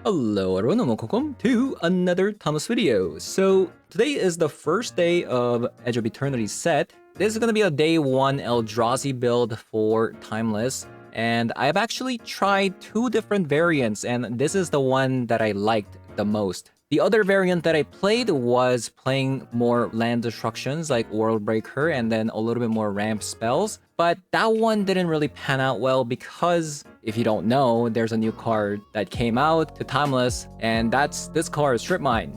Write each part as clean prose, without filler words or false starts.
Hello everyone and welcome to another Thomas video. So today is the first day of Edge of Eternity set. This is going to be a day 1 Eldrazi build for Timeless. And I've actually tried two different variants and this is the one that I liked the most. The other variant that I played was playing more land destructions like World Breaker and then a little bit more ramp spells. But that one didn't really pan out well because, if you don't know, there's a new card that came out to Timeless, and that's this card, Strip Mine.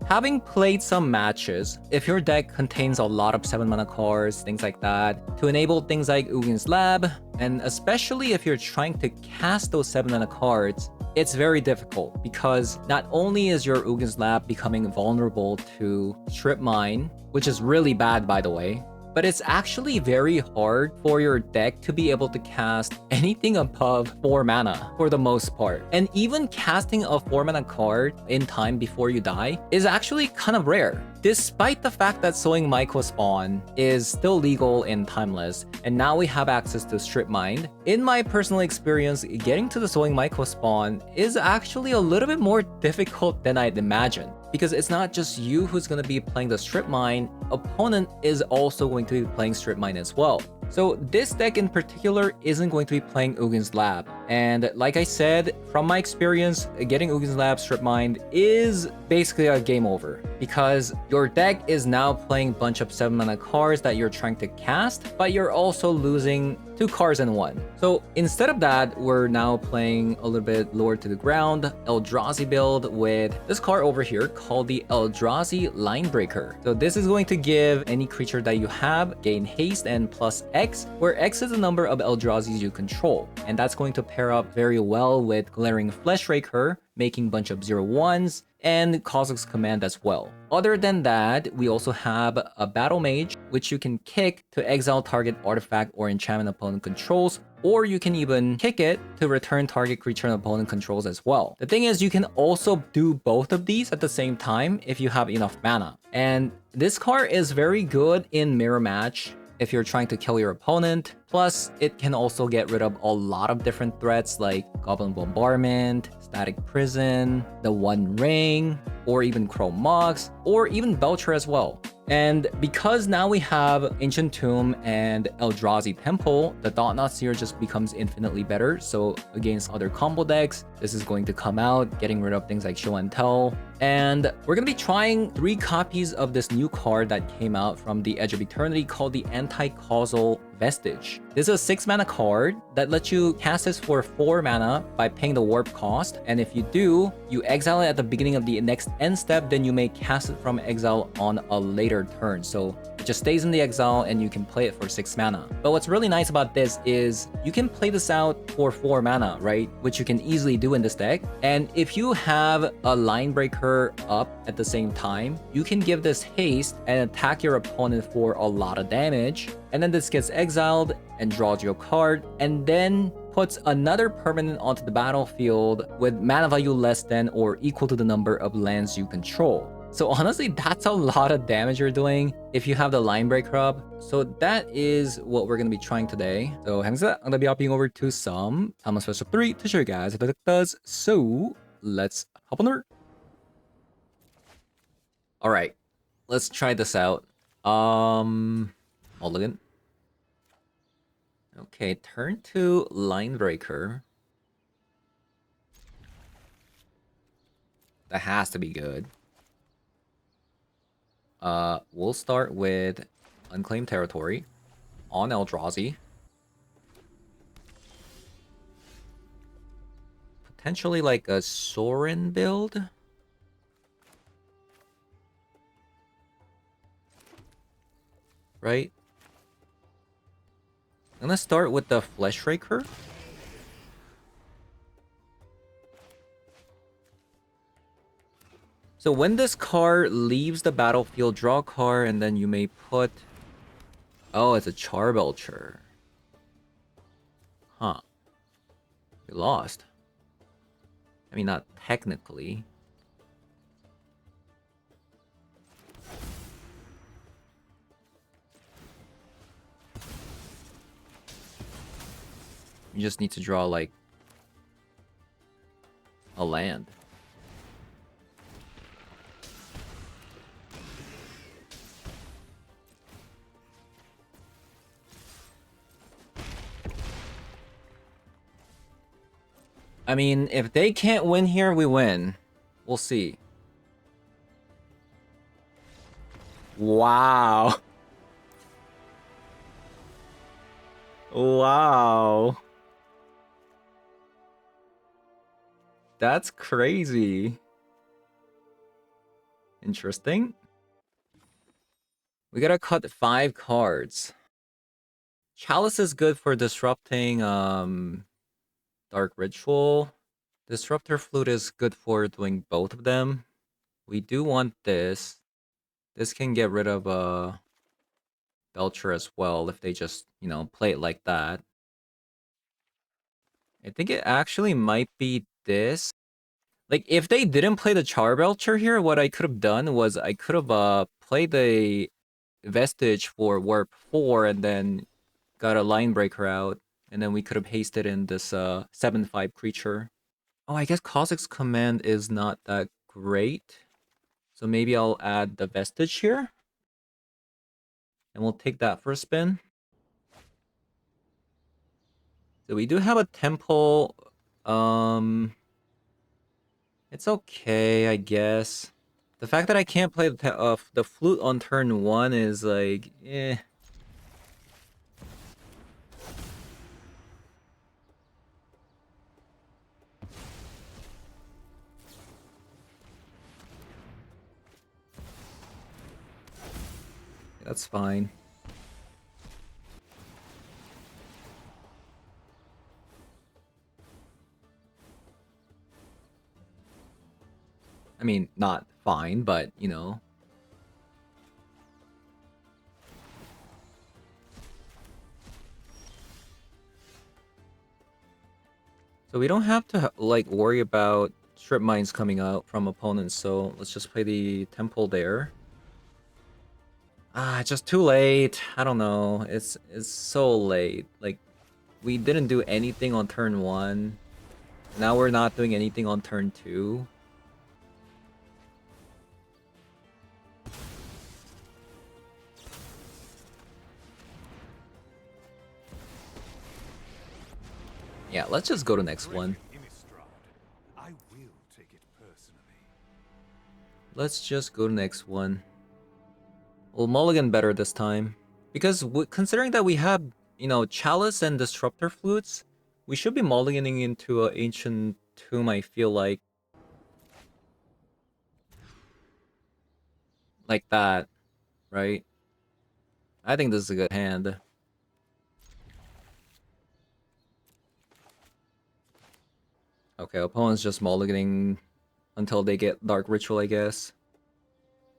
Having played some matches, if your deck contains a lot of 7 mana cards, things like that, to enable things like Ugin's Lab, and especially if you're trying to cast those 7 mana cards, it's very difficult because not only is your Ugin's Lab becoming vulnerable to Strip Mine, which is really bad by the way, but it's actually very hard for your deck to be able to cast anything above 4 mana for the most part. And even casting a 4 mana card in time before you die is actually kind of rare. Despite the fact that Sowing Myco Spawn is still legal in Timeless, and now we have access to Strip Mine, in my personal experience, getting to the Sowing Myco Spawn is actually a little bit more difficult than I'd imagined. Because it's not just you who's going to be playing the Strip Mine, opponent is also going to be playing Strip Mine as well. So this deck in particular isn't going to be playing Ugin's Lab. And like I said, from my experience, getting Ugin's Lab Strip Mine is basically a game over. Because your deck is now playing a bunch of 7 mana cards that you're trying to cast, but you're also losing 2 cards in 1. So instead of that, we're now playing a little bit lower to the ground Eldrazi build with this card over here called the Eldrazi Linebreaker. So this is going to give any creature that you have gain haste and plus X, where X is the number of Eldrazis you control. And that's going to pair up very well with Glaring Fleshraker, making a bunch of 0/1s, and Kozilek's Command as well. Other than that, we also have a Battle Mage, which you can kick to exile target artifact or enchantment opponent controls, or you can even kick it to return target creature and opponent controls as well. The thing is, you can also do both of these at the same time if you have enough mana. And this card is very good in Mirror Match if you're trying to kill your opponent. Plus, it can also get rid of a lot of different threats like Goblin Bombardment, Static Prison, the One Ring, or even Chrome Mox, or even Belcher as well. And because now we have Ancient Tomb and Eldrazi Temple, the Thought-Knot Seer just becomes infinitely better. So against other combo decks, this is going to come out, getting rid of things like Show and Tell. And we're going to be trying 3 copies of this new card that came out from the Edge of Eternity called the Anti-Causal Vestige. This is a 6 mana card that lets you cast this for 4 mana by paying the warp cost. And if you do, you exile it at the beginning of the next end step, then you may cast it from exile on a later turn. So it just stays in the exile and you can play it for 6 mana. But what's really nice about this is you can play this out for 4 mana, right? Which you can easily do in this deck. And if you have a Linebreaker up at the same time, you can give this haste and attack your opponent for a lot of damage. And then this gets exiled and draws your card, and then puts another permanent onto the battlefield with mana value less than or equal to the number of lands you control. So honestly, that's a lot of damage you're doing if you have the Linebreaker up. So that is what we're going to be trying today. So I'm going to be hopping over to some Thomas Special 3 to show you guys how the deck does. So let's hop on there. Alright, let's try this out. Mulligan. Okay, turn 2 Linebreaker. That has to be good. We'll start with Unclaimed Territory on Eldrazi. Potentially like a Sorin build. Right? I'm gonna start with the Fleshraker. So when this card leaves the battlefield, draw a card, and then you may put... Oh, it's a Charbelcher. Huh. We lost. I mean, not technically. You just need to draw, like, a land. I mean, if they can't win here, we win. We'll see. Wow. Wow. That's crazy. Interesting. We gotta cut 5 cards. Chalice is good for disrupting Dark Ritual. Disruptor Flute is good for doing both of them. We do want this. This can get rid of Belcher as well if they just, you know, play it like that. I think it actually might be this. Like, if they didn't play the Charbelcher here, what I could have done was I could have played the Vestige for Warp 4 and then got a Line Breaker out, and then we could have hasted in this 7/5 creature. Oh, I guess Kha'Zix's command is not that great. So maybe I'll add the Vestige here. And we'll take that for a spin. So we do have a Temple. It's okay, I guess. The fact that I can't play the flute on turn 1 is like, eh. That's fine. I mean, not fine, but, you know. So we don't have to, like, worry about strip mines coming out from opponents, so let's just play the temple there. Ah, just too late. I don't know. It's so late. Like, we didn't do anything on turn 1. Now we're not doing anything on turn 2. Yeah, let's just go to next one. Let's just go to next one. We'll mulligan better this time. Because considering that we have, you know, Chalice and Disruptor Flutes, we should be mulliganing into an Ancient Tomb, I feel like. Like that, right? I think this is a good hand. Okay, opponent's just mulliganing until they get Dark Ritual, I guess.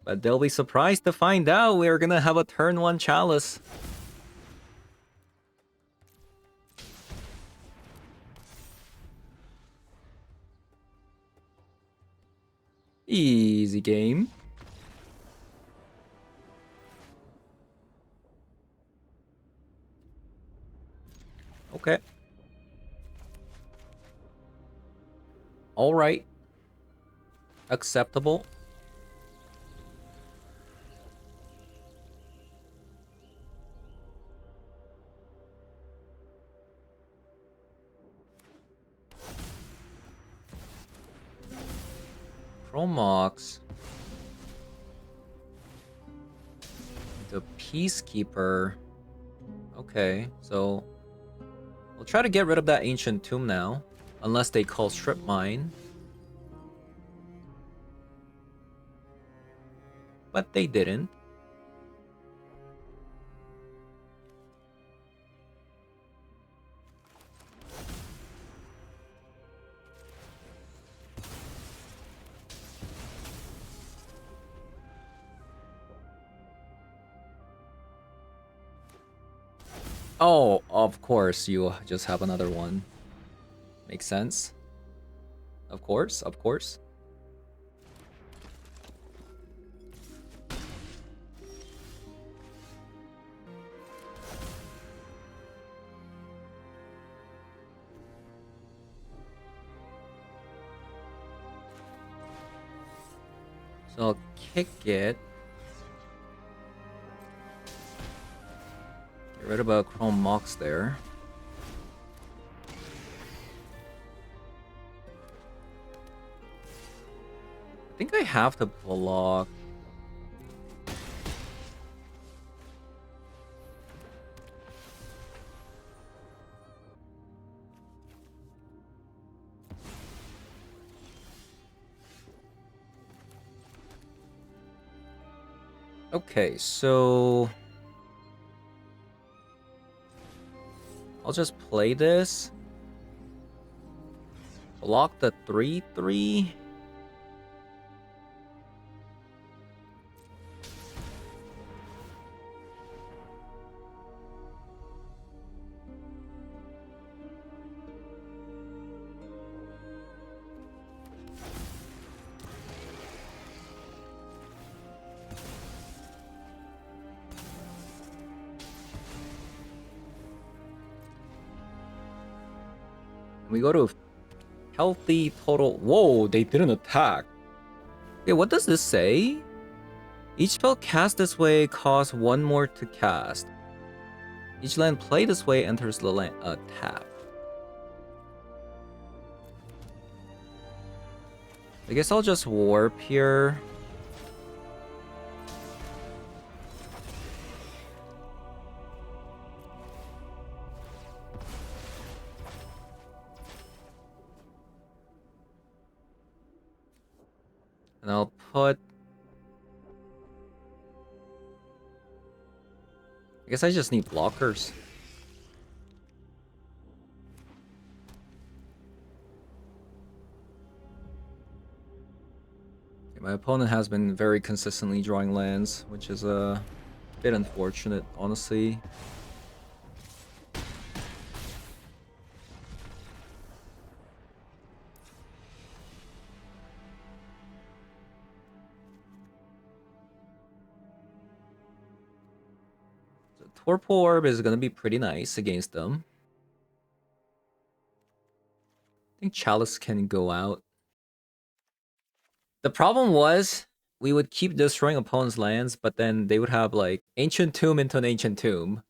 But they'll be surprised to find out we're gonna have a turn 1 Chalice. Easy game. Okay. Alright. Acceptable. Chromox. The Peacekeeper. Okay, so we'll try to get rid of that Ancient Tomb now. Unless they call Strip Mine. But they didn't. Oh, of course, you just have another one. Makes sense. Of course, of course. So I'll kick it. Get rid of a Chrome Mox there. I think I have to block. Okay, so I'll just play this. Block the 3/3. We go to healthy total. Whoa, they didn't attack. Okay, what does this say? Each spell cast this way costs 1 more to cast. Each land played this way enters the land tap. I guess I'll just warp here. And I'll put... I guess I just need blockers. Okay, my opponent has been very consistently drawing lands, which is a bit unfortunate, honestly. Torpor Orb is gonna be pretty nice against them. I think Chalice can go out. The problem was, we would keep destroying opponents' lands, but then they would have like Ancient Tomb into an Ancient Tomb.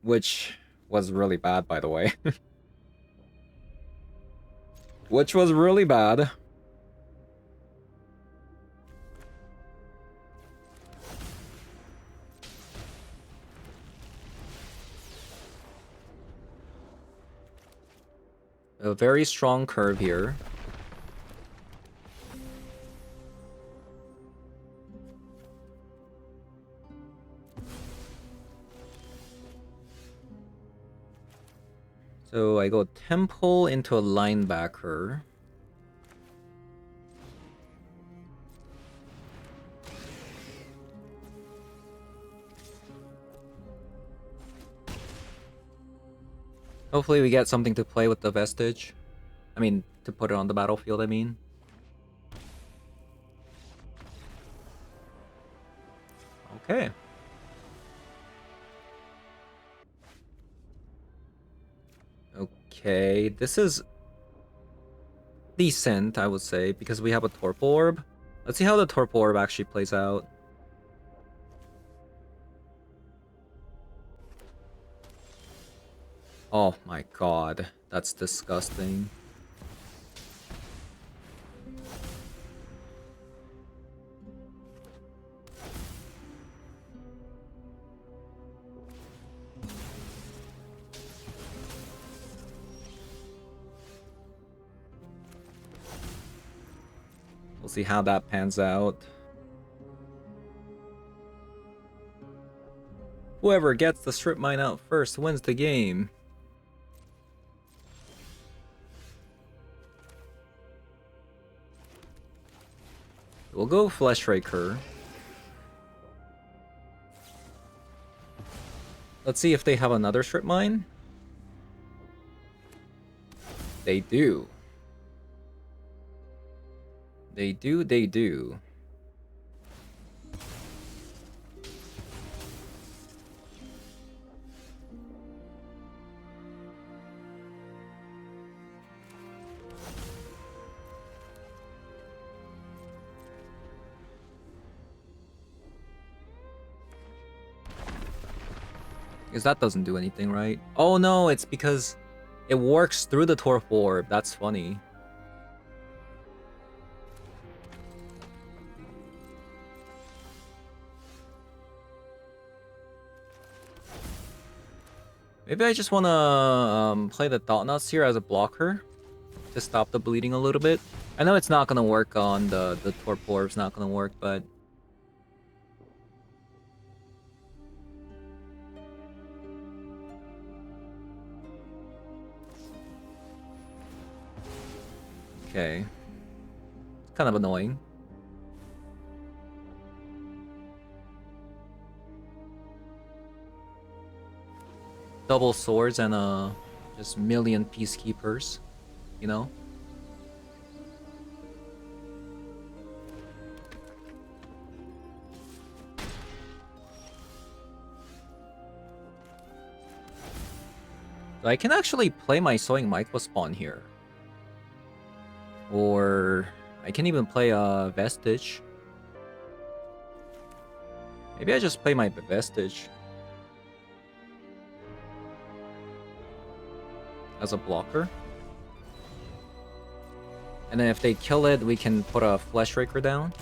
Which was really bad, by the way. Which was really bad. A very strong curve here. So I go Temple into a linebacker. Hopefully we get something to play with the Vestige. I mean, to put it on the battlefield, I mean. Okay. Okay, this is decent, I would say, because we have a Torpor Orb. Let's see how the Torpor Orb actually plays out. Oh my god, that's disgusting. We'll see how that pans out. Whoever gets the strip mine out first wins the game. We'll go Fleshraker. Let's see if they have another strip mine. They do. They do. Because that doesn't do anything, right? Oh no, it's because it works through the Torpor Orb. That's funny. Maybe I just want to play the Thought Nuts here as a blocker to stop the bleeding a little bit. I know it's not going to work on the Torpor, it's not going to work, but... Okay. It's kind of annoying. Double swords and just million peacekeepers, you know? So I can actually play my Sowing Microspawn here. Or I can even play a Vestige. Maybe I just play my Vestige as a blocker. And then if they kill it, we can put a Flesh Raker down.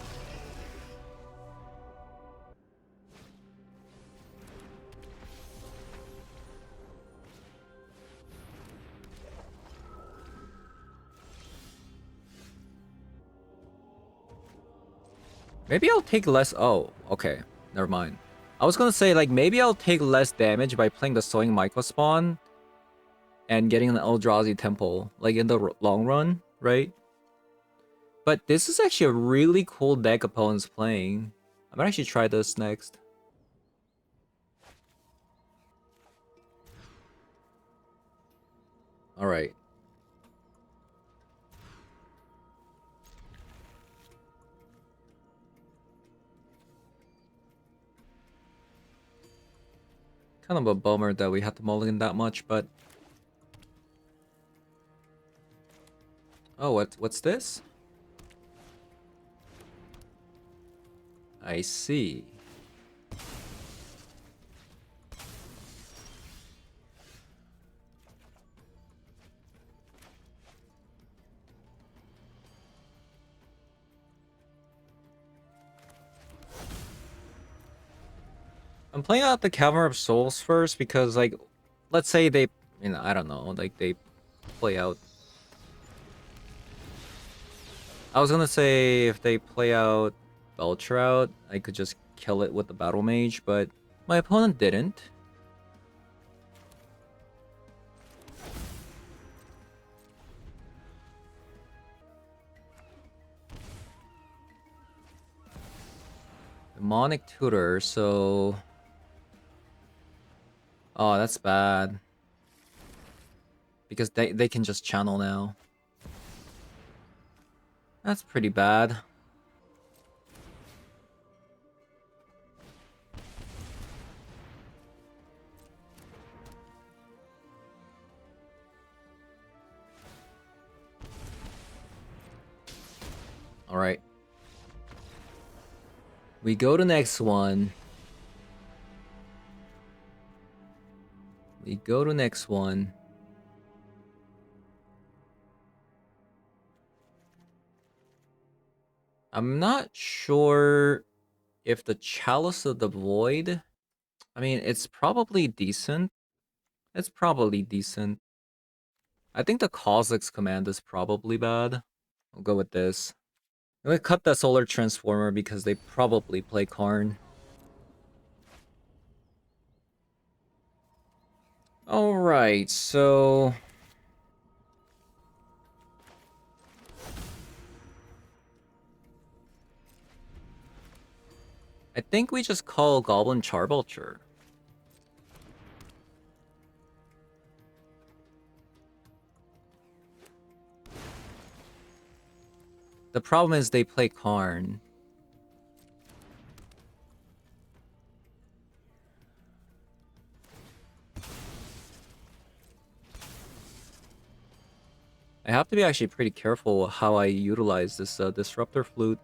Maybe I'll take less... Oh, okay. Never mind. I was gonna say, like, maybe I'll take less damage by playing the Sowing Microspawn and getting an Eldrazi Temple, like, in the long run, right? But this is actually a really cool deck opponent's playing. I might actually try this next. Alright. Kind of a bummer that we had to mulligan that much, but... Oh, what's this? I see. I'm playing out the Cavern of Souls first because, like, let's say they, you know, I don't know, like, they play out... I was gonna say if they play out Beltrout, I could just kill it with the Battle Mage, but my opponent didn't. Demonic Tutor, so... Oh, that's bad. Because they can just channel now. That's pretty bad. Alright. We go to next one. We go to next one. I'm not sure if the Chalice of the Void... I mean, it's probably decent. It's probably decent. I think the Kha'Zix command is probably bad. I'll go with this. I'm gonna cut the Solar Transformer because they probably play Karn. Alright, so... I think we just call Goblin Charbelcher. The problem is they play Karn. I have to be actually pretty careful how I utilize this Disruptor Flute.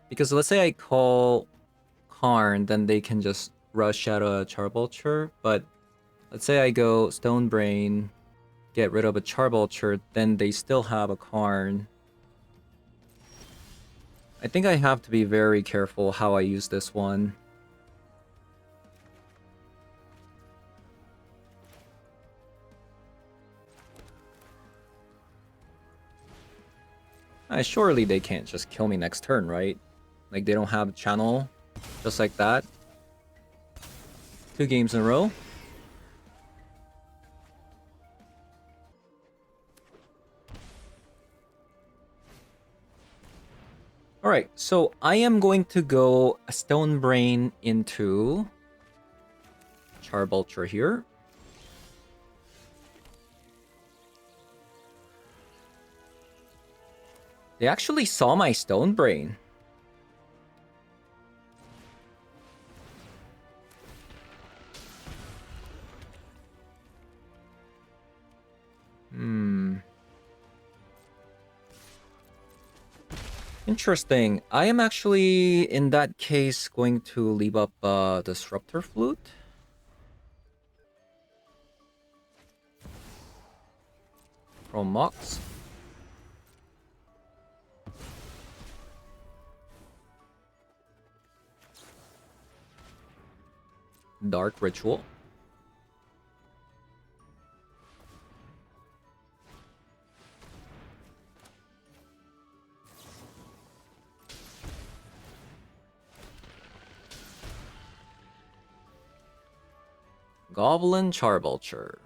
Because let's say I call Karn, then they can just rush out a Charbelcher, but let's say I go Stone Brain, get rid of a Charbelcher, then they still have a Karn. I think I have to be very careful how I use this one. Surely they can't just kill me next turn, right? Like, they don't have channel just like that. 2 games in a row. Alright, so I am going to go a Stone Brain into Charbulcher here. They actually saw my Stone Brain. Interesting. I am actually, in that case, going to leave up Disruptor Flute. From Mox. Dark Ritual. Goblin Charbulcher.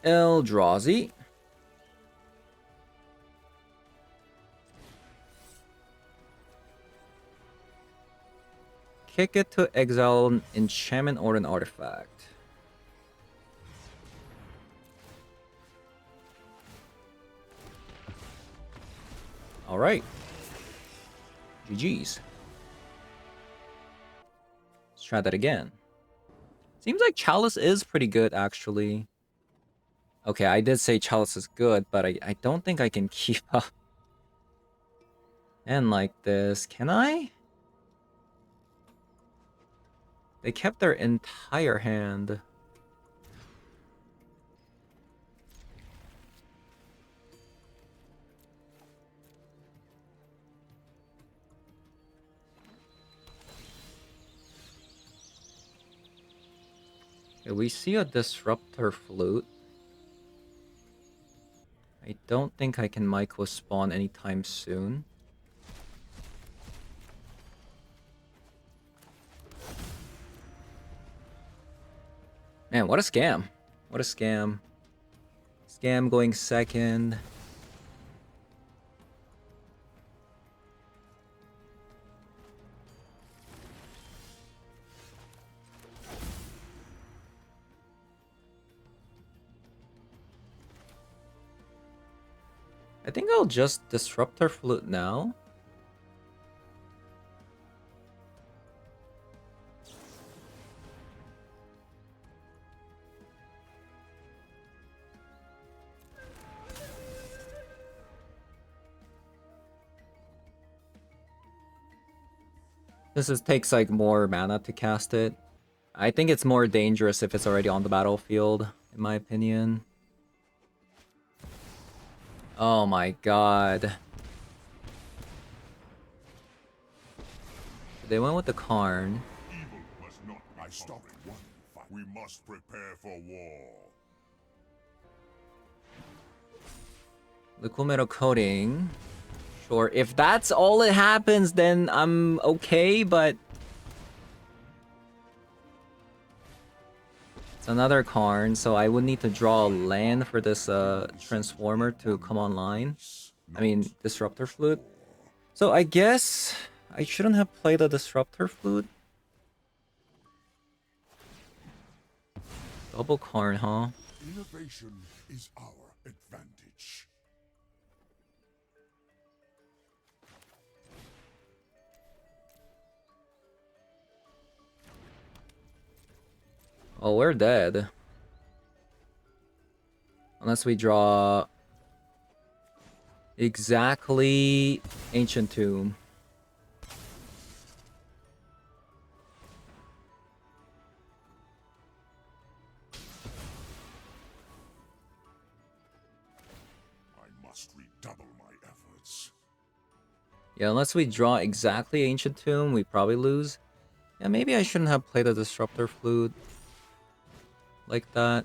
Eldrazi. Kick it to exile an enchantment or an artifact. Alright. GG's. Let's try that again. Seems like Chalice is pretty good, actually. Okay, I did say Chalice is good, but I don't think I can keep up. And like this, can I? They kept their entire hand. Okay, we see a Disruptor Flute. I don't think I can Myco spawn anytime soon. Man, what a scam. What a scam. Scam going second. I think I'll just Disruptor Flute now. Takes like more mana to cast it. I think it's more dangerous if it's already on the battlefield, in my opinion. Oh my god. They went with the Karn. Evil must not by stopping one fight. We must prepare for war. Liquid Metal Coating. Sure, if that's all it happens, then I'm okay, but... It's another Karn, so I would need to draw a land for this Transformer to come online. I mean, Disruptor Flute. So I guess I shouldn't have played a Disruptor Flute. Double Karn, huh? Innovation is our advantage. Oh, we're dead. Unless we draw... Exactly... Ancient Tomb. must redouble my efforts. Yeah, unless we draw exactly Ancient Tomb, we probably lose. Yeah, maybe I shouldn't have played a Disruptor Flute like that.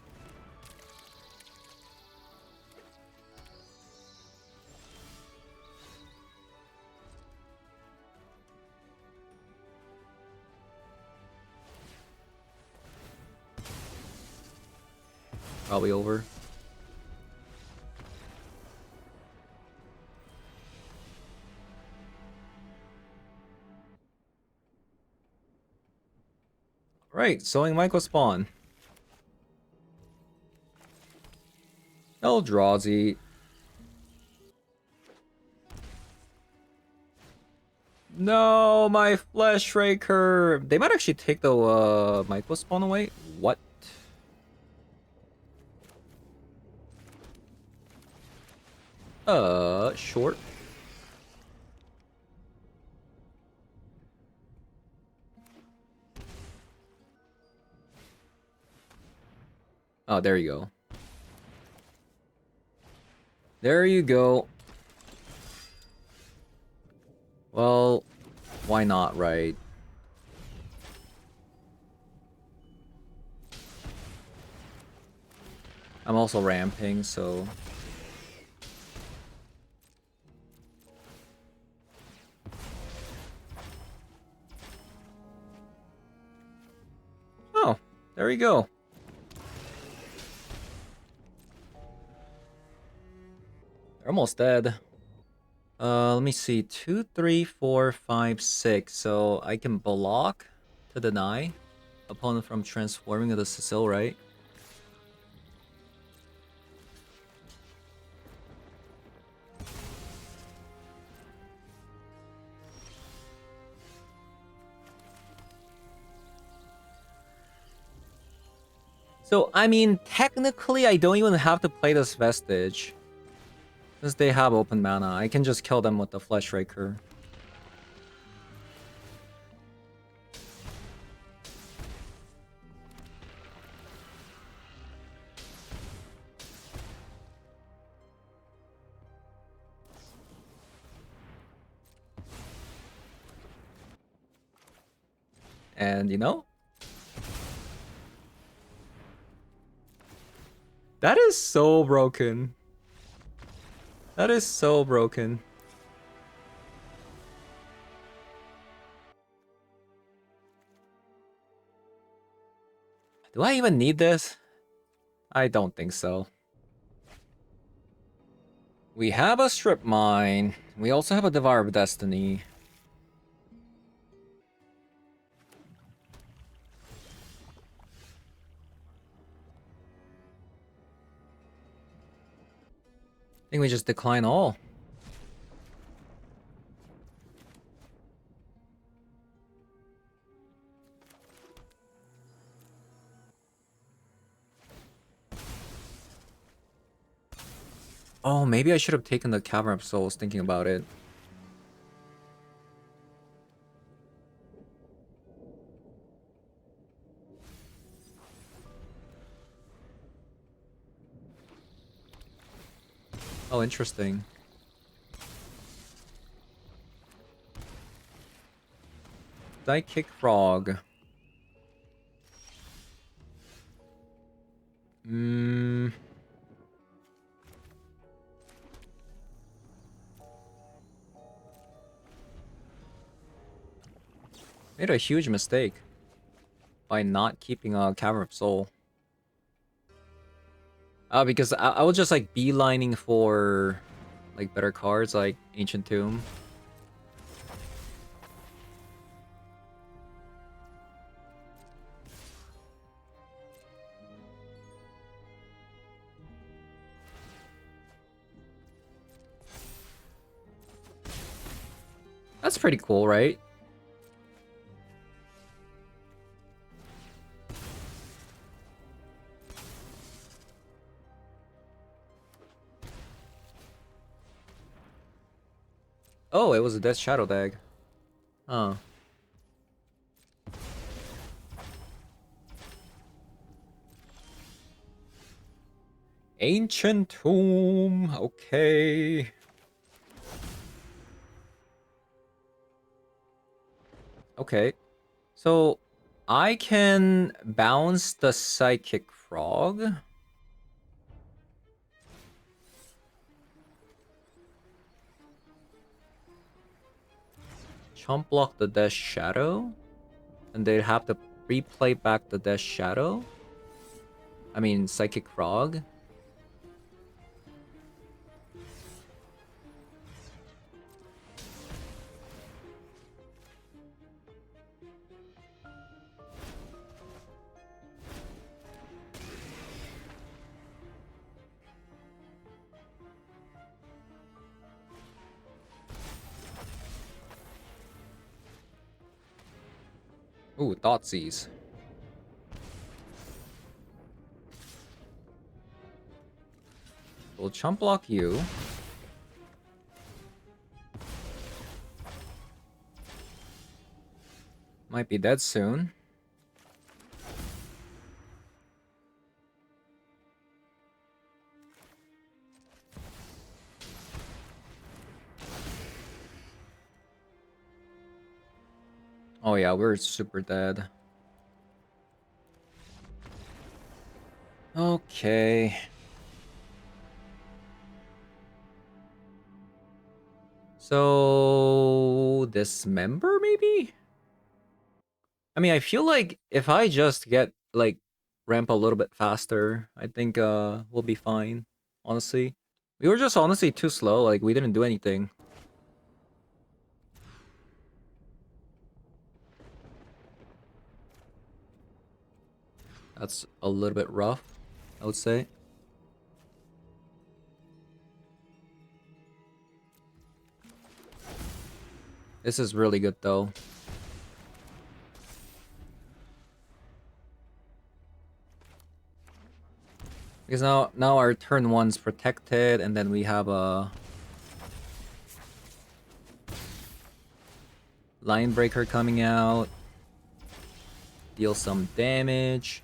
Probably over. Right, sowing Michael Spawn. Eldrazi. No, my Flesh Raker. They might actually take the Michael Spawn away. What? Short. Oh, there you go. There you go. Well, why not, right? I'm also ramping, so... Oh, there you go. They're almost dead. Let me see. 2, 3, 4, 5, 6. So I can block to deny opponent from transforming into Cecil, right? So, I mean, technically, I don't even have to play this Vestige. Since they have open mana, I can just kill them with the Flesh Raker. And, you know? That is so broken. That is so broken. Do I even need this? I don't think so. We have a Strip Mine. We also have a Devour of Destiny. I think we just decline all. Oh, maybe I should have taken the Cavern of Souls thinking about it. Oh, interesting. Did I kick Frog? Hmm. Made a huge mistake by not keeping a Cavern of Soul. Because I was just like beelining for like better cards like Ancient Tomb. That's pretty cool, right? Oh, it was a Death Shadow Dag. Huh. Ancient Tomb. Okay. Okay. So I can bounce the Psychic Frog. Chump block the Death Shadow. And they'd have to replay back the Death Shadow. I mean, Psychic Frog. Ooh, Thoughtseize. We'll chump block you. Might be dead soon. Oh yeah, we're super dead. Okay. So dismember maybe? I mean, I feel like if I just get like ramp a little bit faster, I think we'll be fine, honestly. We were just honestly too slow, like we didn't do anything. That's a little bit rough, I would say. This is really good though. Because now our turn 1's protected, and then we have a Line Breaker coming out. Deal some damage.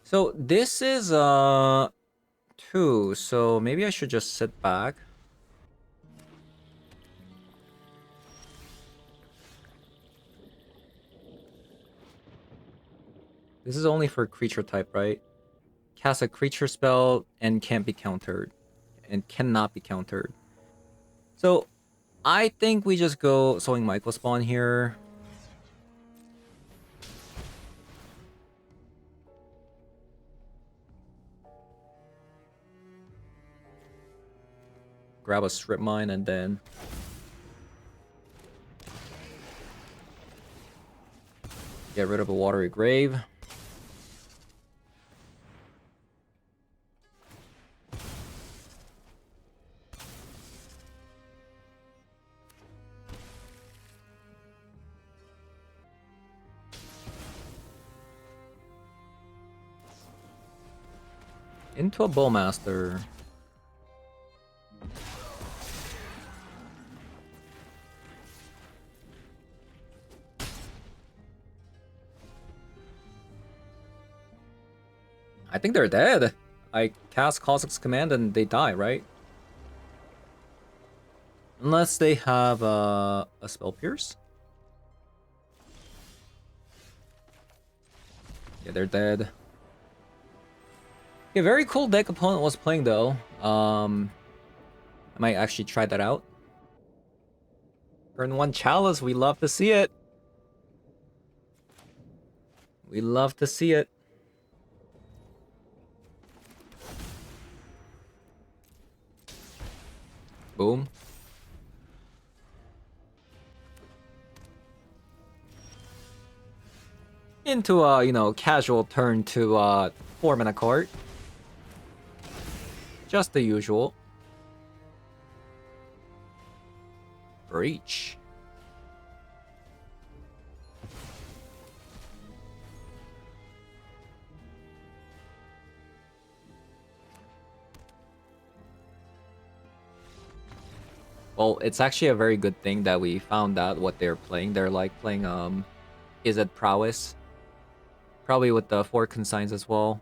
So this is 2, so maybe I should just sit back. This is only for creature type, right? Cast a creature spell and can't be countered. And cannot be countered. So I think we just go Sowing Michael Spawn here. Grab a Strip Mine and then get rid of a Watery Grave. Into a Bowmaster. I think they're dead. I cast Cossack's Command and they die, right? Unless they have a Spell Pierce. Yeah, they're dead. Okay, very cool deck opponent was playing though. I might actually try that out. Turn 1 Chalice, we love to see it. We love to see it. Boom. Into a, you know, casual turn to 4-mana card. Just the usual. Breach. Well, it's actually a very good thing that we found out what they're playing. They're like playing is it prowess? Probably with the 4 consigns as well.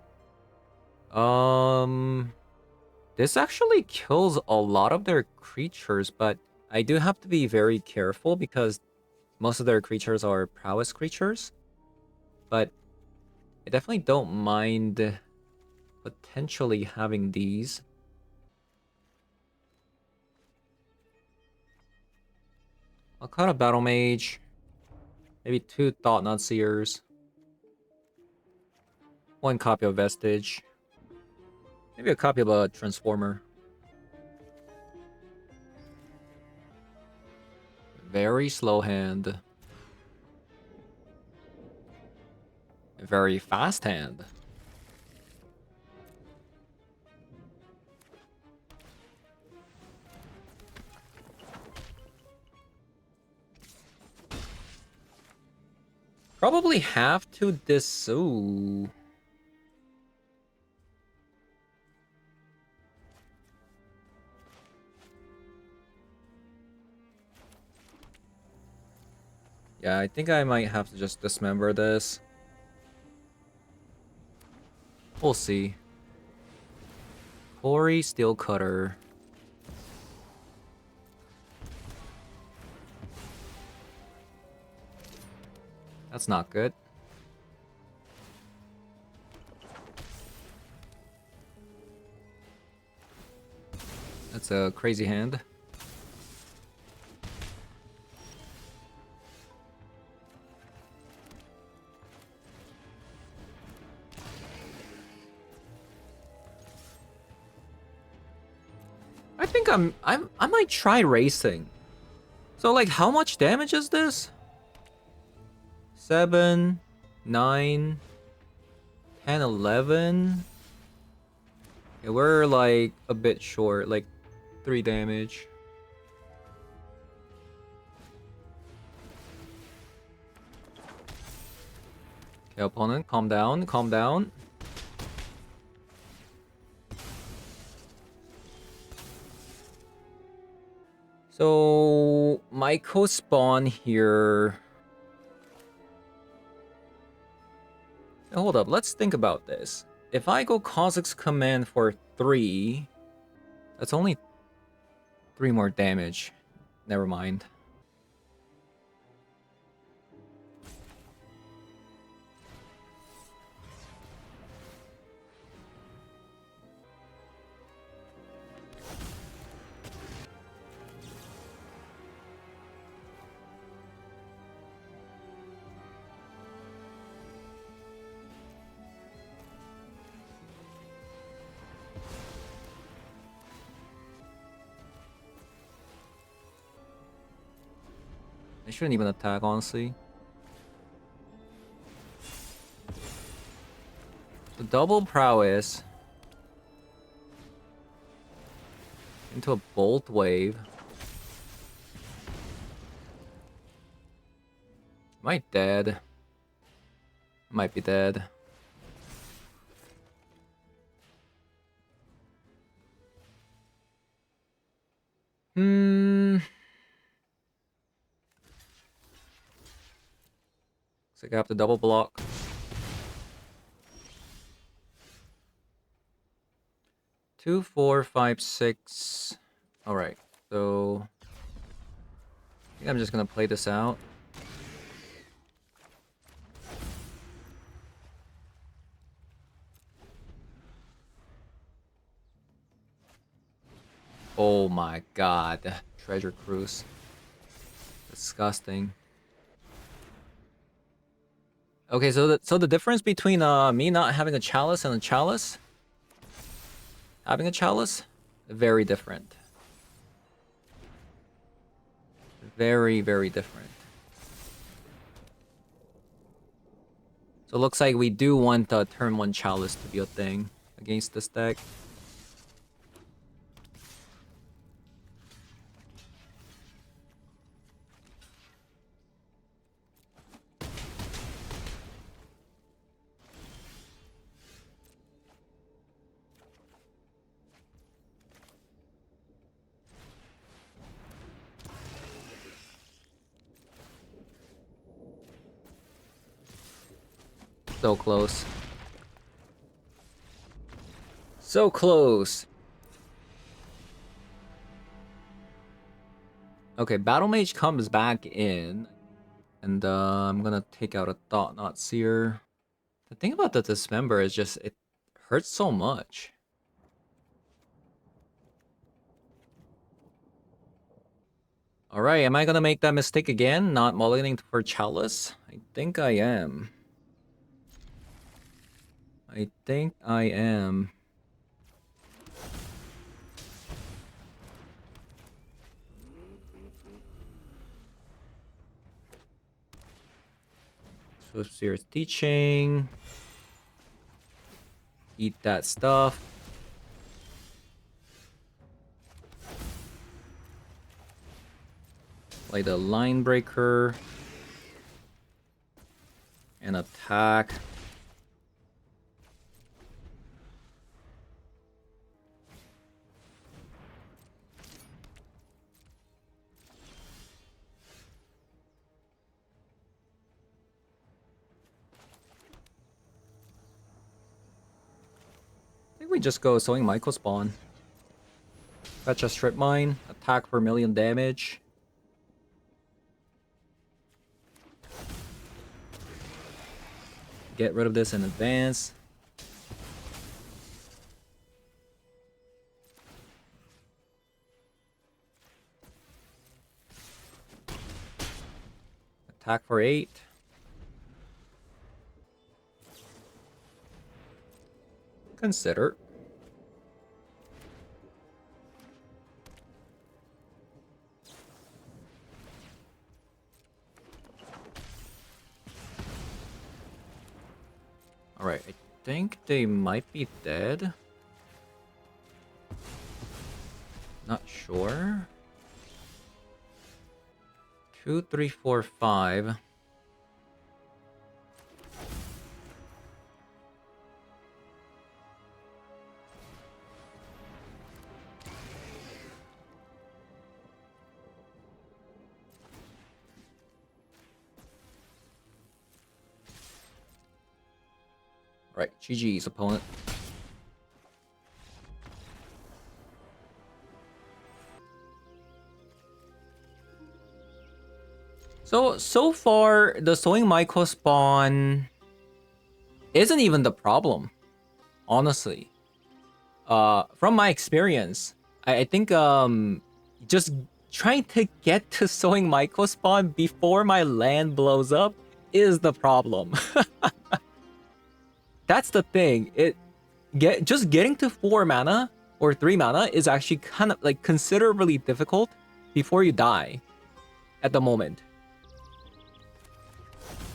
This actually kills a lot of their creatures, but I do have to be very careful because most of their creatures are prowess creatures. But I definitely don't mind potentially having these. I'll cut a Battle Mage. Maybe 2 Thought-Knot Seers. 1 copy of Vestige. Maybe a copy of a Transformer. Very slow hand. Very fast hand. Probably have to this. Ooh. Yeah, I think I might have to just dismember this. We'll see. Corey Steel Cutter. That's not good. That's a crazy hand. I think I might try racing. So like how much damage is this? 7, 9, 10, 11. Yeah, we're like a bit short, like 3 damage. Okay, opponent, calm down, calm down. So my co-spawn here. Hold up, let's think about this. If I go Kha'Zix Command for 3, that's only 3 more damage. Never mind. I shouldn't even attack, honestly. So double prowess into a bolt wave. Am I dead? Might be dead. Looks like I have to double block. Two, 4, 5, 6. Alright, so I think I'm just gonna play this out. Oh my god. Treasure Cruise. Disgusting. Okay, so the difference between me not having a chalice and a chalice, having a chalice, very different. Very, very different. So it looks like we do want the turn 1 chalice to be a thing against this deck. So close. So close. Okay, Battle Mage comes back in. And I'm gonna take out a Thought Knot Seer. The thing about the Dismember is just, it hurts so much. Alright, am I gonna make that mistake again? Not mulliganing for Chalice? I think I am. I think I am. Swift Seer's Teaching. Eat that stuff. Play the Line Breaker. And attack. I think we just go Sowing Michael Spawn. Fetch a Strip Mine. Attack for 1,000,000 damage. Get rid of this in advance. Attack for 8. Consider. Alright, I think they might be dead. Not sure. 2, 3, 4, 5. Right, GG's opponent. So far, the Sowing Michael spawn isn't even the problem, honestly. From my experience, I think just trying to get to Sowing Michael spawn before my land blows up is the problem. That's the thing. Just getting to 4 mana or 3 mana is actually kind of like considerably difficult before you die at the moment.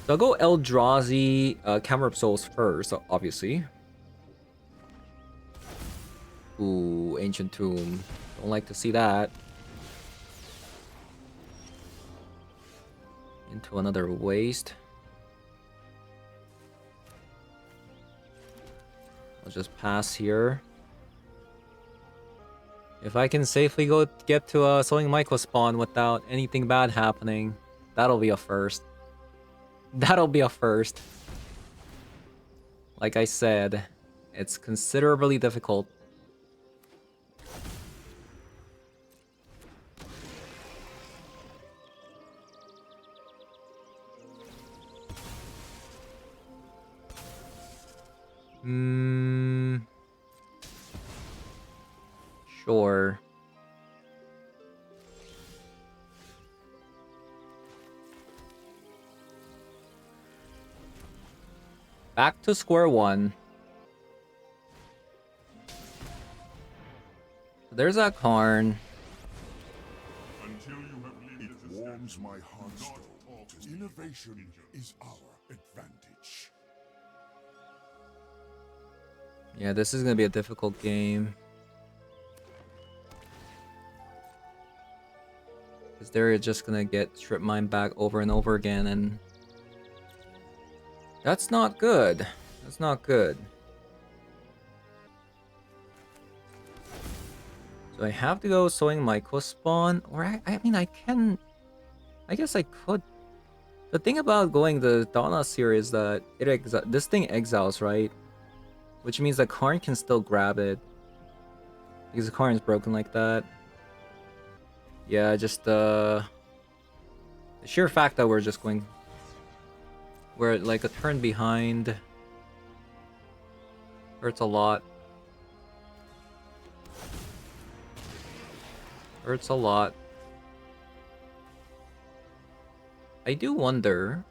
So I'll go Eldrazi, Camera of Souls first, obviously. Ooh, Ancient Tomb. Don't like to see that. Into another waste. I'll just pass here. If I can safely get to a Sowing Michael spawn without anything bad happening, that'll be a first. That'll be a first. Like I said, it's considerably difficult. Sure. Back to square one. There's that Karn. It warms my heartstone. Innovation is our advantage. Yeah, this is gonna be a difficult game. Because they're just gonna get strip mine back over and over again, and that's not good. That's not good. So I have to go Sowing Michael spawn, or I mean I can. I guess I could The thing about going the Donas here is that this thing exiles, right? Which means that Karn can still grab it. Because the Karn is broken like that. Yeah, just the sheer fact that we're just going... We're like a turn behind. Hurts a lot. Hurts a lot. I do wonder...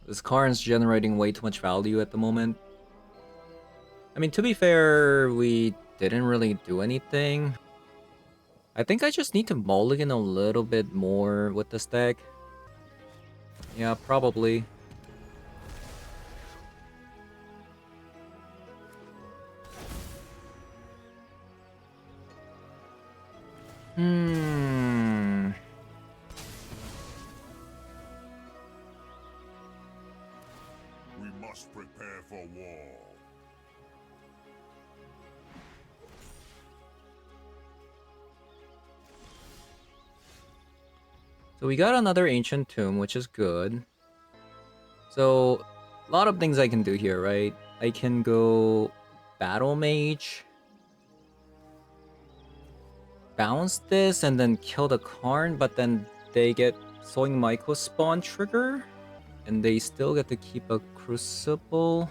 This Karn's generating way too much value at the moment. I mean, to be fair, we didn't really do anything. I think I just need to mulligan a little bit more with this deck. Yeah, probably. We must prepare for war. So we got another Ancient Tomb, which is good. So, a lot of things I can do here, right? I can go Battle Mage, bounce this, and then kill the Karn, but then they get Sowing Myco spawn trigger, and they still get to keep a Crucible.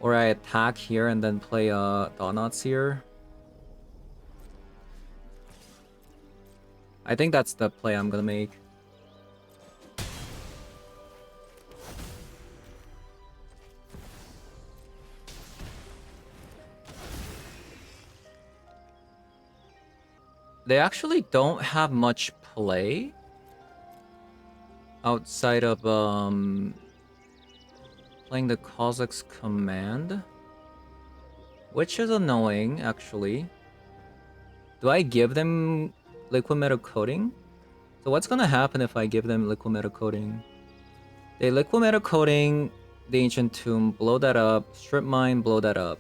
Or I attack here and then play Donuts here. I think that's the play I'm gonna make. They actually don't have much play outside of playing the Kazakh's command, which is annoying actually. Do I give them liquid metal coating? So what's gonna happen if I give them liquid metal coating? They liquid metal coating the Ancient Tomb, blow that up, strip mine, blow that up.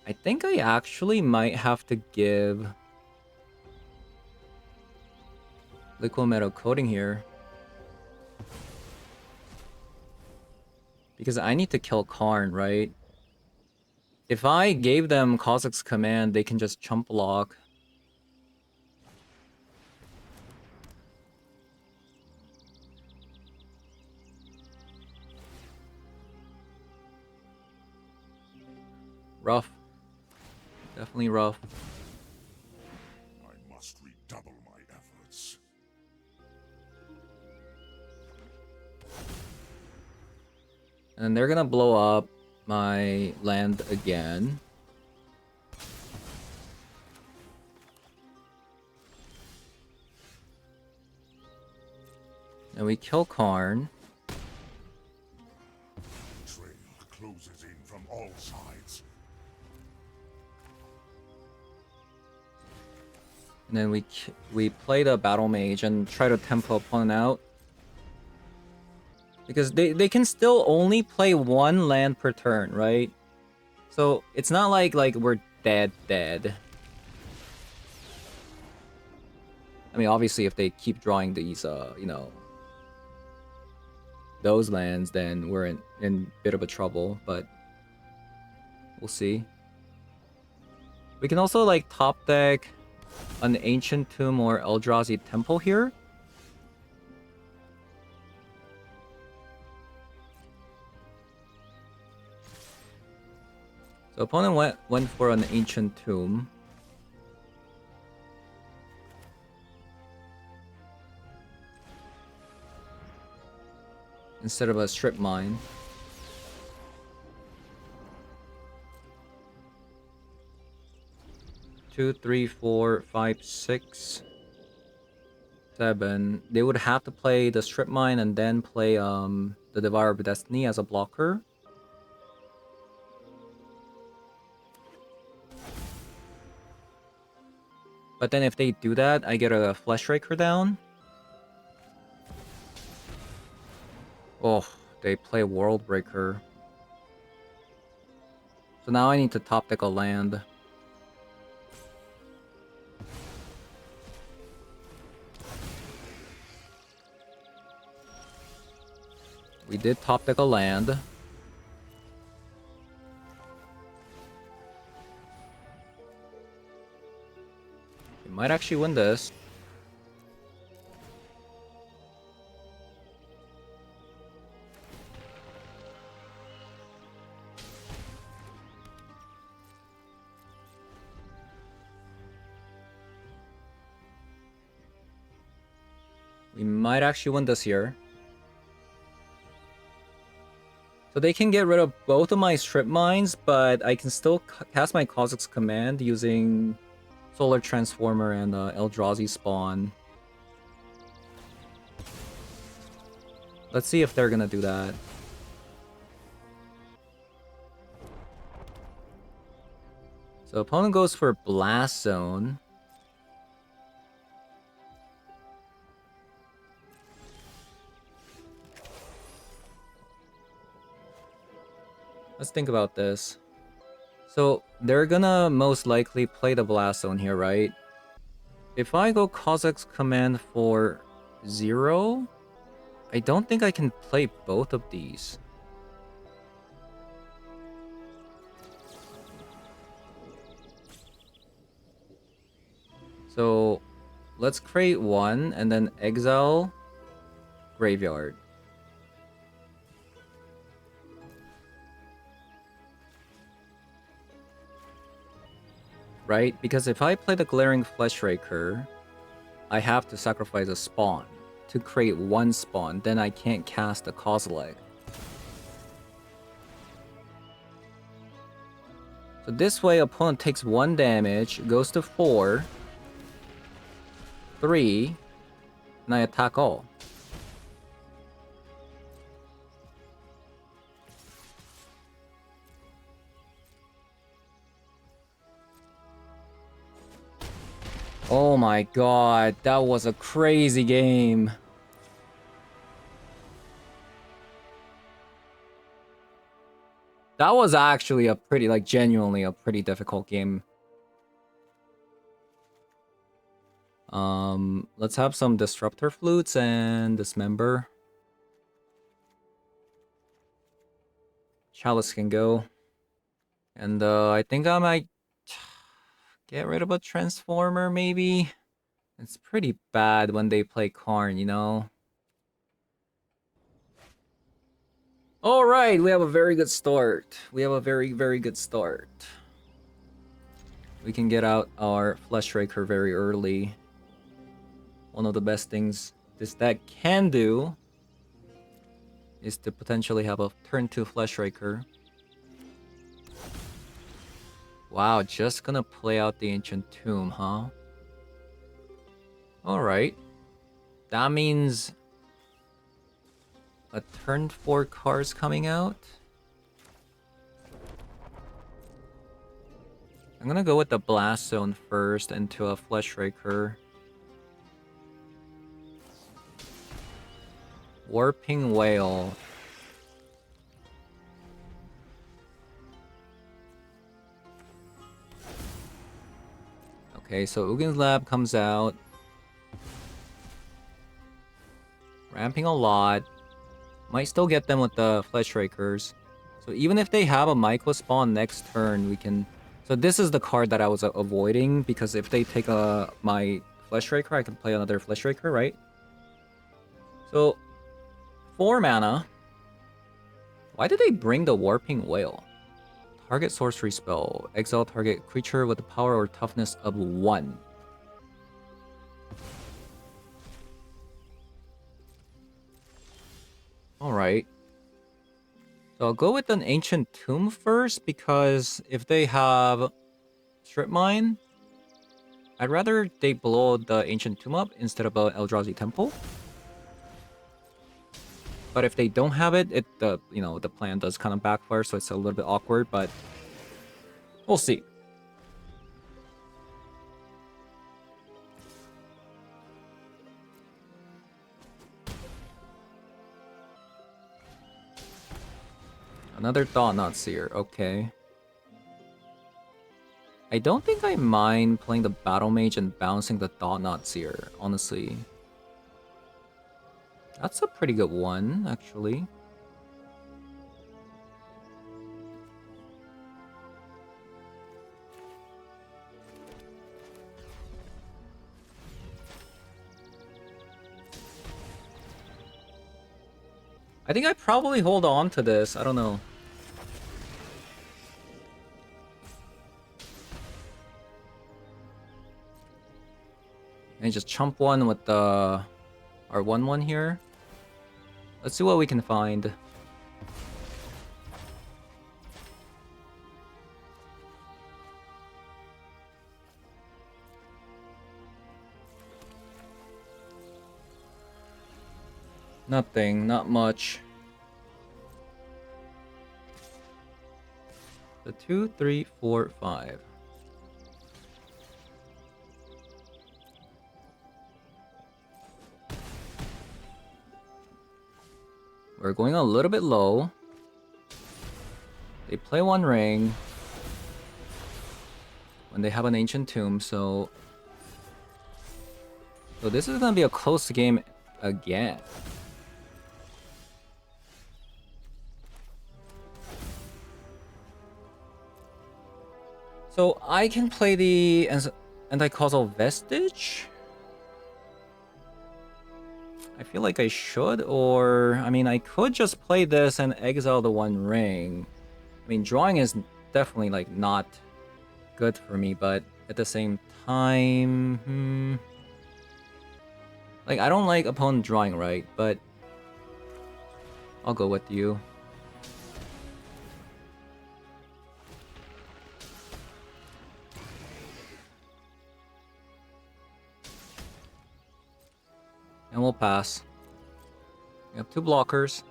I think I actually might have to give liquid metal coating here. Because I need to kill Karn, right? If I gave them Kazakh's command, they can just chump block. Rough. Definitely rough. I must redouble my efforts. And they're gonna blow up my land again. And we kill Karn. Trail closes in from all sides. And then we play the Battle Mage and try to tempo opponent out. Because they can still only play one land per turn, right? So it's not like we're dead. I mean, obviously, if they keep drawing these, you know, those lands, then we're in a bit of a trouble. But we'll see. We can also like top deck an Ancient Tomb or Eldrazi Temple here. So opponent went for an Ancient Tomb. Instead of a Strip Mine. Two, three, four, five, six, 7. They would have to play the Strip Mine and then play the Devourer of Destiny as a blocker. But then if they do that, I get a Fleshraker down. Oh, they play World Breaker. So now I need to top deck a land. We did top deck a land. We might actually win this. We might actually win this here. So they can get rid of both of my strip mines, but I can still cast my Kha'Zix Command using Solar Transformer and Eldrazi spawn. Let's see if they're gonna do that. So opponent goes for Blast Zone. Let's think about this. So they're gonna most likely play the Blast Zone here, right? If I go Kha'Zix Command for 0, I don't think I can play both of these. So let's create one and then exile Graveyard. Right? Because if I play the Glaring Fleshraker, I have to sacrifice a spawn to create one spawn, then I can't cast a Kozilek. So this way, opponent takes 1 damage, goes to 4, 3, and I attack all. Oh my god, that was a crazy game. That was actually a pretty, like, genuinely a pretty difficult game. Let's have some Disruptor Flutes and Dismember. Chalice can go. And I think I might get rid of a Transformer, maybe? It's pretty bad when they play Karn, you know? Alright, we have a very good start. We have a very, very good start. We can get out our Fleshraker very early. One of the best things this deck can do is to potentially have a turn 2 Fleshraker. Wow, just gonna play out the Ancient Tomb, huh? Alright. That means a turn 4 card's coming out. I'm gonna go with the Blast Zone first into a Fleshraker. Warping Whale. Okay, so Ugin's Lab comes out. Ramping a lot. Might still get them with the Fleshrakers. So even if they have a Myco spawn next turn, we can... So this is the card that I was avoiding, because if they take my Fleshraker, I can play another Fleshraker, right? So, 4 mana. Why did they bring the Warping Whale? Target sorcery spell. Exile target creature with the power or toughness of 1. Alright. So I'll go with an Ancient Tomb first, because if they have Strip Mine, I'd rather they blow the Ancient Tomb up instead of an Eldrazi Temple. But if they don't have it, the plan does kind of backfire, so it's a little bit awkward, but we'll see. Another Thought Not Seer, okay. I don't think I mind playing the Battle Mage and bouncing the Thought Not Seer, honestly. That's a pretty good one, actually. I think I probably hold on to this, I don't know. And just chump one with the our 1/1 here. Let's see what we can find. Nothing, not much. The 2, 3, 4, 5. We're going a little bit low. They play one ring when they have an ancient tomb, so this is gonna be a close game again. So I can play the anti-causal vestige. I feel like I should, or I mean, I could just play this and exile the one ring. I mean, drawing is definitely like not good for me, but at the same time, like I don't like opponent drawing, right? But I'll go with you. And we'll pass. We have 2 blockers.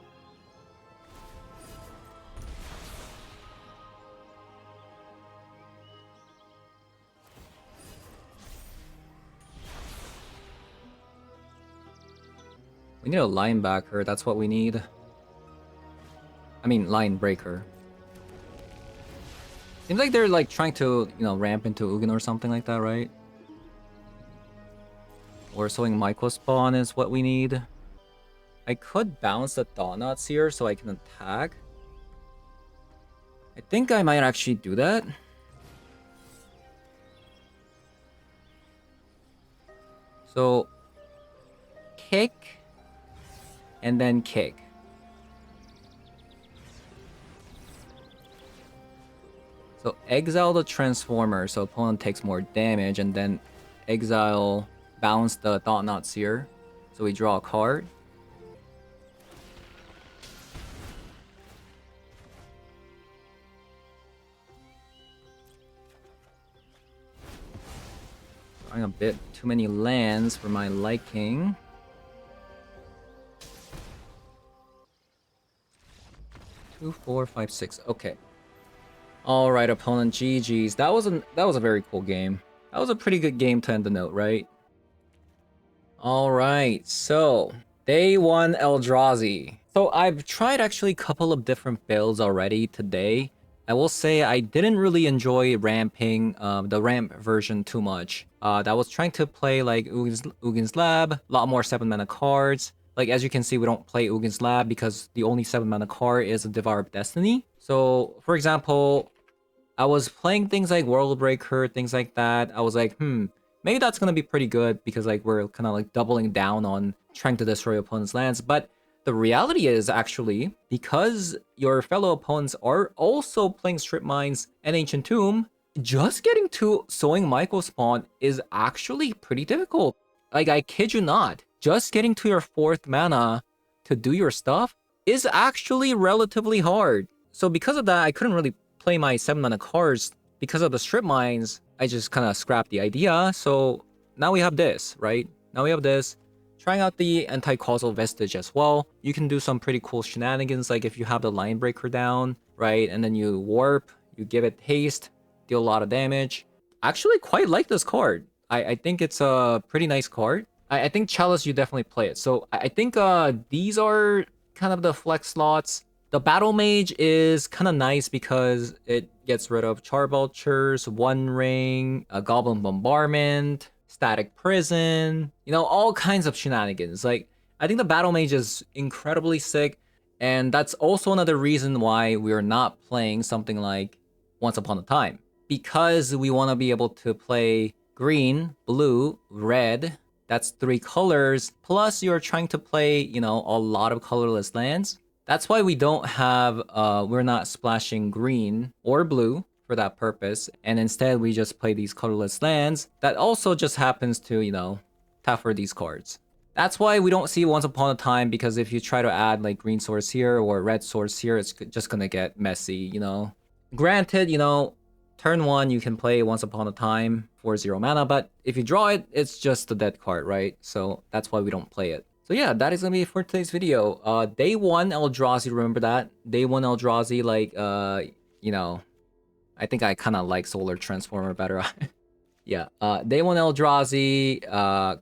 We need a linebacker, that's what we need. I mean, line breaker. Seems like they're like trying to, you know, ramp into Ugin or something like that, right? Or sowing Micro Spawn is what we need. I could bounce the Donuts here so I can attack. I think I might actually do that. So, kick, and then kick. So exile the Transformer so opponent takes more damage, and then exile, bounce the Thought Not Seer. So we draw a card. Drawing a bit too many lands for my liking. Two, 4, 5, 6. Okay. All right, opponent. GG's. That was a very cool game. That was a pretty good game to end the note, right? All right. So day 1 Eldrazi. So I've tried actually a couple of different builds already today. I will say I didn't really enjoy ramping the ramp version too much. That was trying to play like Ugin's Lab, a lot more 7 mana cards. Like as you can see, we don't play Ugin's Lab because the only 7 mana card is a Devour of Destiny. So for example, I was playing things like World Breaker, things like that. I was like, maybe that's gonna be pretty good because like we're kind of like doubling down on trying to destroy opponents' lands. But the reality is actually, because your fellow opponents are also playing Strip Mines and Ancient Tomb, just getting to Sowing Micro Spawn is actually pretty difficult. Like, I kid you not, just getting to your 4th mana to do your stuff is actually relatively hard. So because of that, I couldn't really play my 7 mana cards. Because of the Strip Mines, I just kind of scrapped the idea. So now we have this, right? Now we have this. Trying out the anti-causal vestige as well. You can do some pretty cool shenanigans, like if you have the line breaker down, right? And then you warp, you give it haste, deal a lot of damage. I actually quite like this card. I think it's a pretty nice card. I think Chalice, you definitely play it. So I think these are kind of the flex slots. The Battle Mage is kind of nice because it gets rid of Char Vultures, One Ring, a Goblin Bombardment, Static Prison, you know, all kinds of shenanigans. Like, I think the Battle Mage is incredibly sick, and that's also another reason why we're not playing something like Once Upon a Time. Because we want to be able to play green, blue, red, that's 3 colors, plus you're trying to play, you know, a lot of colorless lands. That's why we don't have, we're not splashing green or blue for that purpose, and instead we just play these colorless lands that also just happens to, you know, tap for these cards. That's why we don't see Once Upon a Time, because if you try to add like green source here or red source here, it's just gonna get messy, you know. Granted, you know, turn 1 you can play Once Upon a Time for 0 mana, but if you draw it, it's just a dead card, right? So that's why we don't play it. So yeah, that is gonna be it for today's video. Day 1 Eldrazi, remember that? Day 1 Eldrazi, like, you know, I think I kind of like Solar Transformer better. Yeah, Day 1 Eldrazi,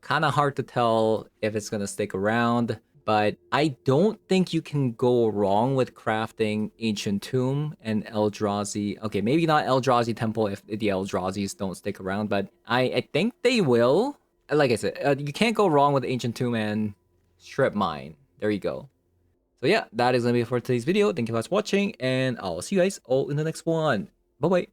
kind of hard to tell if it's gonna stick around, but I don't think you can go wrong with crafting Ancient Tomb and Eldrazi. Okay, maybe not Eldrazi Temple if the Eldrazis don't stick around, but I think they will. Like I said, you can't go wrong with Ancient Tomb and Strip Mine. There you go. So yeah, that is gonna be it for today's video. Thank you guys for watching, and I'll see you guys all in the next one. Bye bye.